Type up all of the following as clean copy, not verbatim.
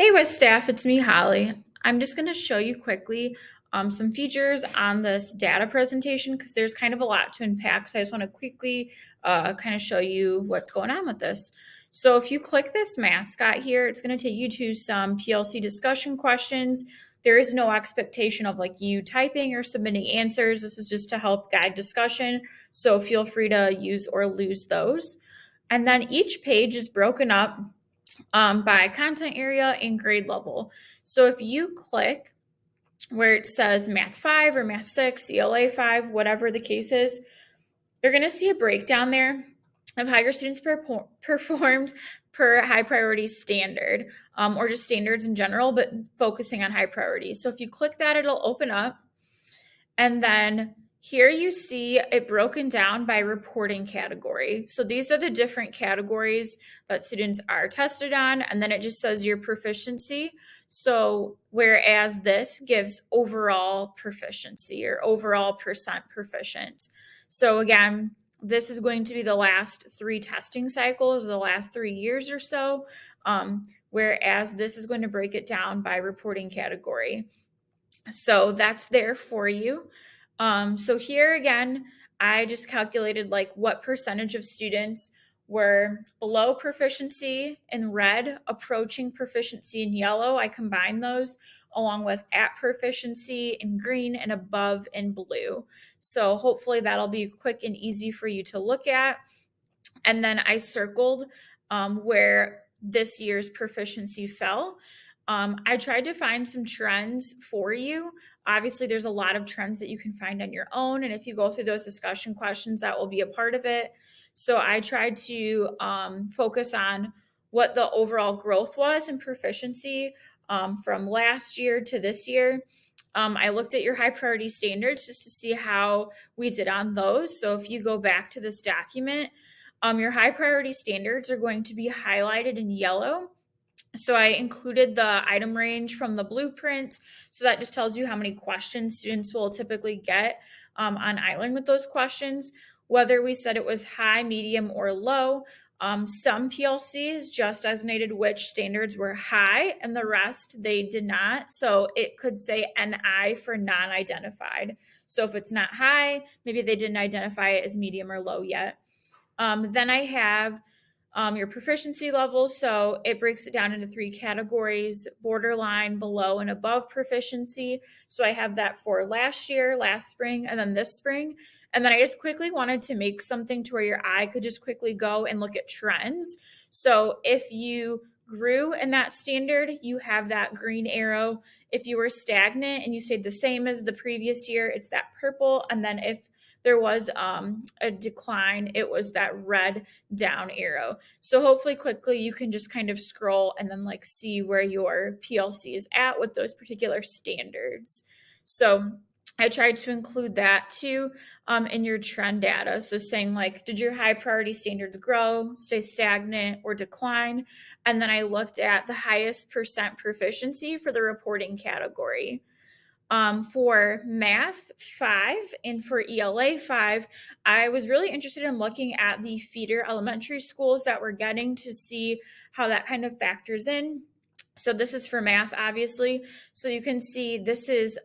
Hey, WIS staff, it's me, Holly. I'm just going to show you quickly some features on this data presentation because there's kind of a lot to unpack. So I just want to quickly kind of show you what's going on with this. So if you click this mascot here, it's going to take you to some PLC discussion questions. There is no expectation of like you typing or submitting answers. This is just to help guide discussion. So feel free to use or lose those. And then each page is broken up by content area and grade level. So if you click where it says Math 5 or Math 6, ELA 5, whatever the case is, you're going to see a breakdown there of how your students performed per high priority standard, or just standards in general, but focusing on high priority. So if you click that, it'll open up. And then here you see it broken down by reporting category. So these are the different categories that students are tested on. And then it just says your proficiency. So whereas this gives overall proficiency or overall percent proficient. So again, this is going to be the last 3 testing cycles, the last 3 years or so, whereas this is going to break it down by reporting category. So that's there for you. So here again, I just calculated like what percentage of students were below proficiency in red, approaching proficiency in yellow. I combined those along with at proficiency in green and above in blue. So hopefully that'll be quick and easy for you to look at. And then I circled where this year's proficiency fell. I tried to find some trends for you. Obviously, there's a lot of trends that you can find on your own. And if you go through those discussion questions, that will be a part of it. So I tried to focus on what the overall growth was in proficiency from last year to this year. I looked at your high priority standards just to see how we did on those. So if you go back to this document, your high priority standards are going to be highlighted in yellow. So I included the item range from the blueprint. So that just tells you how many questions students will typically get on ILEARN with those questions, whether we said it was high, medium, or low. Some PLCs just designated which standards were high and the rest they did not. So it could say NI for non-identified. So if it's not high, maybe they didn't identify it as medium or low yet. Then I have your proficiency level. So it breaks it down into 3 categories: borderline, below, and above proficiency. So I have that for last year, last spring, and then this spring. And then I just quickly wanted to make something to where your eye could just quickly go and look at trends. So if you grew in that standard, you have that green arrow. If you were stagnant and you stayed the same as the previous year, it's that purple. And then if there was a decline, it was that red down arrow. So hopefully quickly you can just kind of scroll and then like see where your PLC is at with those particular standards. So I tried to include that too in your trend data. So saying like, did your high priority standards grow, stay stagnant, or decline? And then I looked at the highest percent proficiency for the reporting category. For Math 5 and for ELA 5, I was really interested in looking at the feeder elementary schools that we're getting to see how that kind of factors in. So this is for Math, obviously. So you can see this is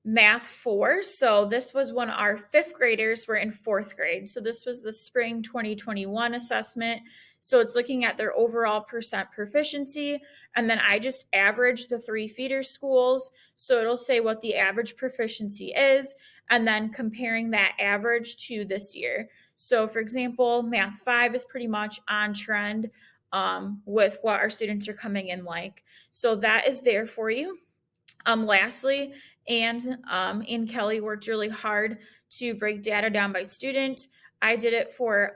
Math 4. So this was when our 5th graders were in 4th grade. So this was the spring 2021 assessment. So it's looking at their overall percent proficiency. And then I just averaged the 3 feeder schools. So it'll say what the average proficiency is, and then comparing that average to this year. So for example, Math 5 is pretty much on trend with what our students are coming in like. So that is there for you. Lastly, and Kelly worked really hard to break data down by student. I did it for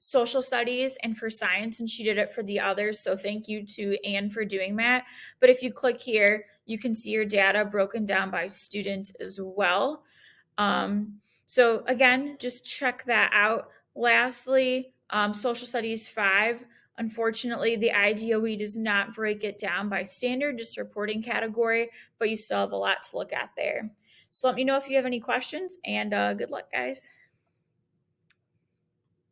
social studies and for science, and she did it for the others. So thank you to Anne for doing that. But if you click here, you can see your data broken down by student as well. So again, just check that out. Lastly, social studies 5. Unfortunately, the IDOE does not break it down by standard, just reporting category, but you still have a lot to look at there. So let me know if you have any questions, and good luck, guys.